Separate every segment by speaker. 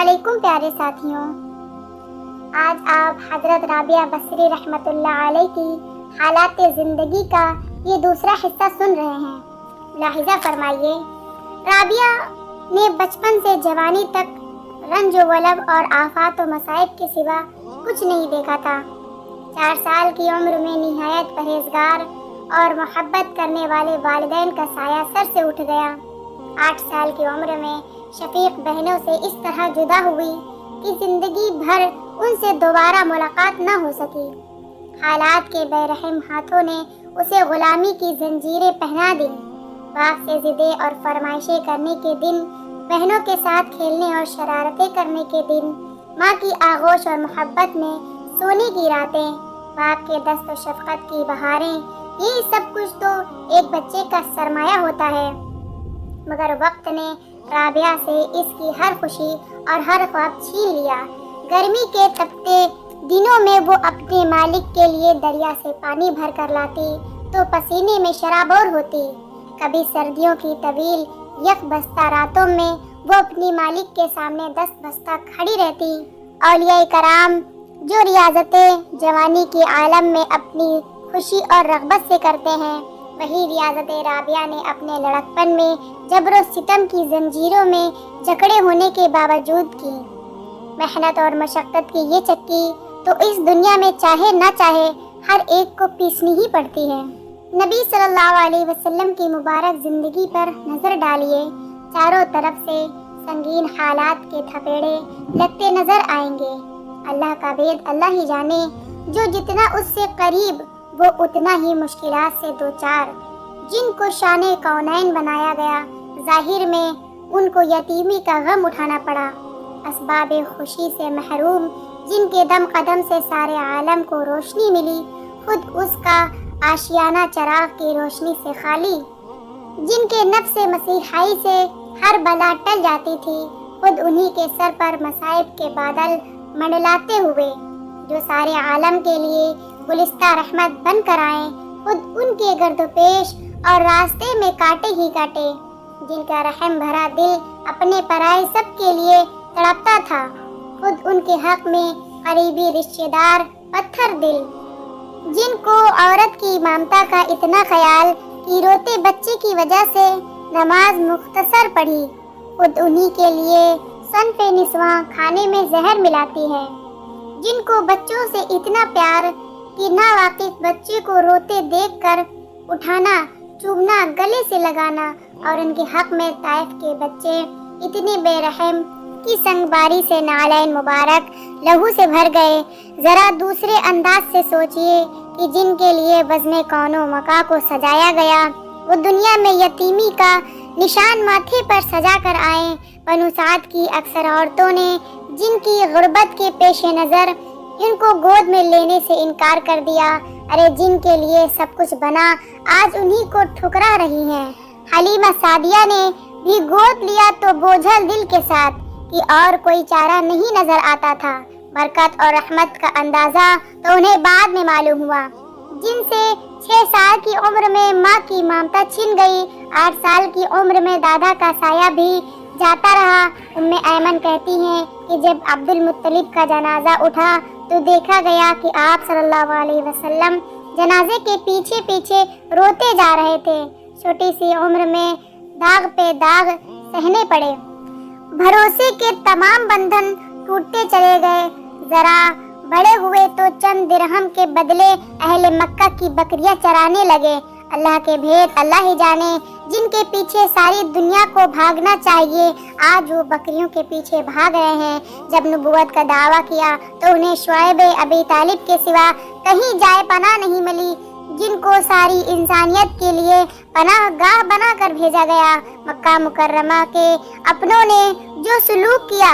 Speaker 1: अस्सलामुअलैकुम प्यारे साथियों, आज आप हज़रत राबिया बसरी रहमतुल्लाह अलैह की हालात ज़िंदगी का ये दूसरा हिस्सा सुन रहे हैं। मुलाहिज़ा फरमाइए, राबिया ने बचपन से जवानी तक रंज वलब और आफात व मसाइब के सिवा कुछ नहीं देखा था। 4 साल की उम्र में निहायत परहेजगार और मोहब्बत करने वाले वालिदैन का साया सर से उठ गया। 8 साल की उम्र में शफीक बहनों से इस तरह जुदा हुई कि जिंदगी भर उनसे दोबारा मुलाकात न हो सकी। हालात के बेरहम हाथों ने उसे गुलामी की जंजीरें पहना दी। बाप से ज़िदें और फरमाइशें करने के दिन, बहनों के साथ खेलने और शरारतें करने के दिन, माँ की आगोश और मोहब्बत में सोने की रातें, बाप के दस्त और शफकत की बहारें, ये सब कुछ तो एक बच्चे का सरमाया होता है। मगर वक्त ने राबिया से इसकी हर खुशी और हर ख्वाब छीन लिया। गर्मी के तपते दिनों में वो अपने मालिक के लिए दरिया से पानी भर कर लाती तो पसीने में शराबोर होती। कभी सर्दियों की तवील यक बस्ता रातों में वो अपनी मालिक के सामने 10 बस्ता खड़ी रहती। औलिया कराम जो रियाजतें जवानी के आलम में अपनी खुशी और रग़बत से करते हैं, वही रियाजत राबिया ने अपने लड़कपन में जबर सितम की जंजीरों में जकड़े होने के बावजूद की। मेहनत और मशक्क़त की ये चक्की तो इस दुनिया में चाहे ना चाहे हर एक को पीसनी ही पड़ती है। नबी सल्लल्लाहु अलैहि वसल्लम की मुबारक ज़िंदगी पर नज़र डालिए, चारों तरफ से संगीन हालात के थपेड़े लगते नज़र आएंगे। अल्लाह का भेद अल्लाह ही जाने, जो जितना उससे करीब वो उतना ही मुश्किलात से दो चार। जिनको शाने कौनैन बनाया गया, ज़ाहिर में उनको यतीमी का गम उठाना पड़ा। असबाब खुशी से महरूम, जिनके दम कदम से सारे आलम को रोशनी मिली, खुद उसका आशियाना चराग की रोशनी से खाली। जिनके नफ्स मसीहाई से हर बला टल जाती थी, खुद उन्हीं के सर पर मसाइब के बादल मंडलाते हुए, जो सारे आलम के लिए गुलिस्ता रहमत बन कर आए, खुद उनके गर्दपेश और रास्ते में काटे ही काटे। जिनका रहम भरा दिल अपने पराए सब के लिए तड़पता था, खुद उनके हक में करीबी रिश्तेदार पत्थर दिल। जिनको औरत की ममता का इतना ख्याल कि रोते बच्चे की वजह से नमाज मुख्तसर पढ़ी, खुद उन्हीं के लिए सनफ़े निस्वां खाने में जहर मिलाती है। जिनको बच्चों से इतना प्यार कि नावाकिफ बच्चे को रोते देखकर उठाना, चूमना, गले से लगाना, और उनके हक में ताइफ के बच्चे इतने बेरहम कि संगबारी से नालैन मुबारक लहू से भर गए। ज़रा दूसरे अंदाज से सोचिए कि जिनके लिए वज़्न कौनो मका को सजाया गया, वो दुनिया में यतीमी का निशान माथे पर सजा कर आए। बनु साद की अक्सर औरतों ने जिनकी गुर्बत के पेश नज़र इनको गोद में लेने से इनकार कर दिया, अरे जिनके लिए सब कुछ बना आज उन्हीं को ठुकरा रही हैं। हलीमा सादिया ने भी गोद लिया तो बोझल दिल के साथ कि और कोई चारा नहीं नजर आता था। बरकत और रहमत का अंदाजा तो उन्हें बाद में मालूम हुआ। जिनसे 6 साल की उम्र में माँ की ममता छिन गई, 8 साल की उम्र में दादा का साया भी जाता रहा। उम्मे ऐमन कहती हैं कि जब अब्दुल मुत्तलिब का जनाजा उठा तो देखा गया कि आप सल्लल्लाहु अलैहि वसल्लम जनाजे के पीछे पीछे रोते जा रहे थे। छोटी सी उम्र में दाग पे दाग सहने पड़े, भरोसे के तमाम बंधन टूटते चले गए। जरा बड़े हुए तो चंद दिरहम के बदले अहले मक्का की बकरियां चराने लगे। अल्लाह के भेद अल्लाह ही जाने, जिनके पीछे सारी दुनिया को भागना चाहिए, आज वो बकरियों के पीछे भाग रहे हैं। जब नबुवत का दावा किया तो उन्हें शुएब अबी तालिब के सिवा कहीं जाए पनाह नहीं मिली। जिनको सारी इंसानियत के लिए पनाह गाह बना कर भेजा गया। मक्का मुकर्रमा के अपनों ने जो सलूक किया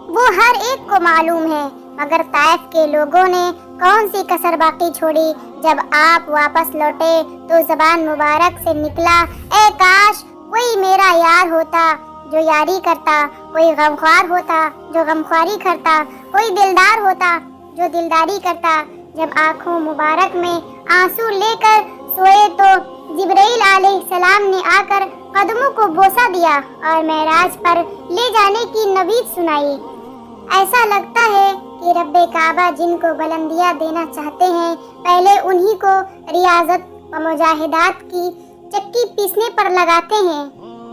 Speaker 1: वो हर एक को मालूम है, मगर ताइफ के लोगों ने कौन सी कसर बाकी छोड़ी। जब आप वापस लौटे तो ज़बान मुबारक से निकला, ए काश कोई मेरा यार होता जो यारी करता, कोई गमख्वार होता जो गमख्वारी करता, कोई दिलदार होता जो दिलदारी करता। जब आँखों मुबारक में आंसू लेकर सोए तो जिब्राइल अलैहिस्सलाम ने आकर कदमों को बोसा दिया और मेराज पर ले जाने की नवीद सुनाई। ऐसा लगता है कि रब्बे काबा जिनको बुलंदियां देना चाहते हैं, पहले उन्हीं को रियाजत व मुजाहिदात की चक्की पीसने पर लगाते हैं।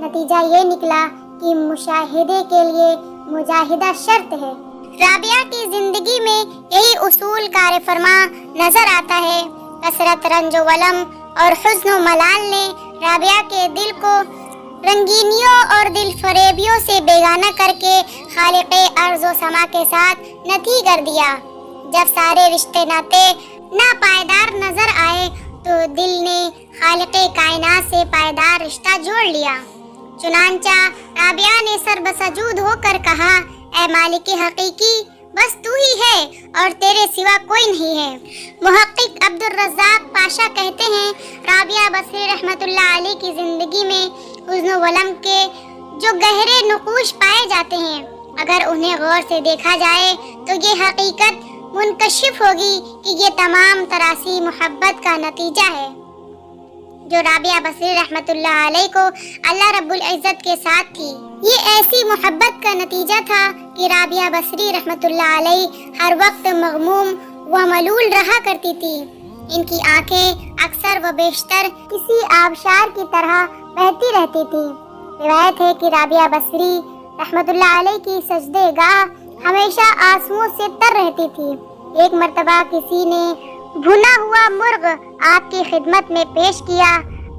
Speaker 1: नतीजा ये निकला कि मुशाहिदे के लिए मुजाहिदा शर्त है। राबिया की जिंदगी में यही उसूल कार फरमा नजर आता है। कसरत रंज वलम और हुस्न मलाल ने राबिया के दिल को रंगीनियों और दिल फरेबियों से बेगाना करके खालिक़े अर्ज़ समा के साथ नथी कर दिया। जब सारे रिश्ते नाते नापायदार नजर आए तो दिल ने खालिक़े कायनात से पायदार रिश्ता जोड़ लिया। चुनांचा राबिया ने सर बसजूद होकर कहा, ऐ मालिक हकीकी, बस तू ही है और तेरे सिवा कोई नहीं है। मुहक्किक अब्दुल रज़्ज़ाक पाशा कहते हैं, राबिया बसरी रहमतुल्लाह अलैह की जिंदगी में हुस्न वलम के जो गहरे नुकूश पाए जाते हैं, अगर उन्हें गौर से देखा जाए तो ये हकीकत मुनकशिफ होगी कि ये तमाम तरासी मोहब्बत का नतीजा है जो राबिया बसरी रहमतुल्लाह अलैह को अल्लाह रब्बुल इज़्ज़त के साथ थी। ये ऐसी मोहब्बत का नतीजा था कि राबिया बसरी रहमतुल्लाह अलैह हर वक्त मगमूम व मलूल रहा करती थी। इनकी आंखें अक्सर व बेशतर किसी आबशार की तरह बहती रहती थी। रिवायत है कि राबिया बसरी रहमतुल्लाह अलैह की सजदे गाह हमेशा आंसुओं से तर रहती थी। एक मर्तबा किसी ने भुना हुआ मुर्ग आपकी खिदमत में पेश किया,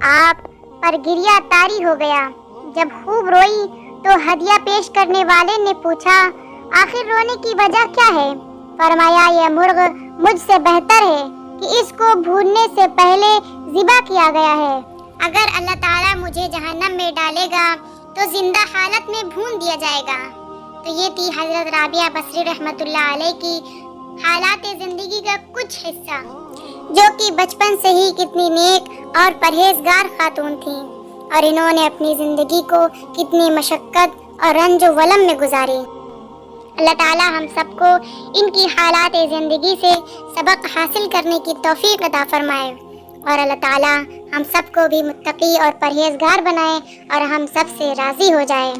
Speaker 1: आप पर गिरिया तारी हो गया। जब खूब रोई तो हदिया पेश करने वाले ने पूछा, आखिर रोने की वजह क्या है? फरमाया, यह मुर्ग मुझसे बेहतर है कि इसको भूनने से पहले ज़िबा किया गया है। अगर अल्लाह ताला मुझे जहन्नम में डालेगा तो जिंदा हालत में भून दिया जाएगा। तो ये थी हजरत राबिया बसरी रहमतुल्लाह अलैह की हालात जिंदगी का कुछ हिस्सा, जो कि बचपन से ही कितनी नेक और परहेजगार खातून थी और इन्होंने अपनी जिंदगी को कितनी मशक्कत और रंज वलम में गुजारी। अल्लाह ताला हम सबको इनकी हालात जिंदगी से सबक हासिल करने की तौफीक अता फरमाए और अल्लाह ताला हम सबको भी मुत्तकी और परहेजगार बनाए और हम सब से राज़ी हो जाए।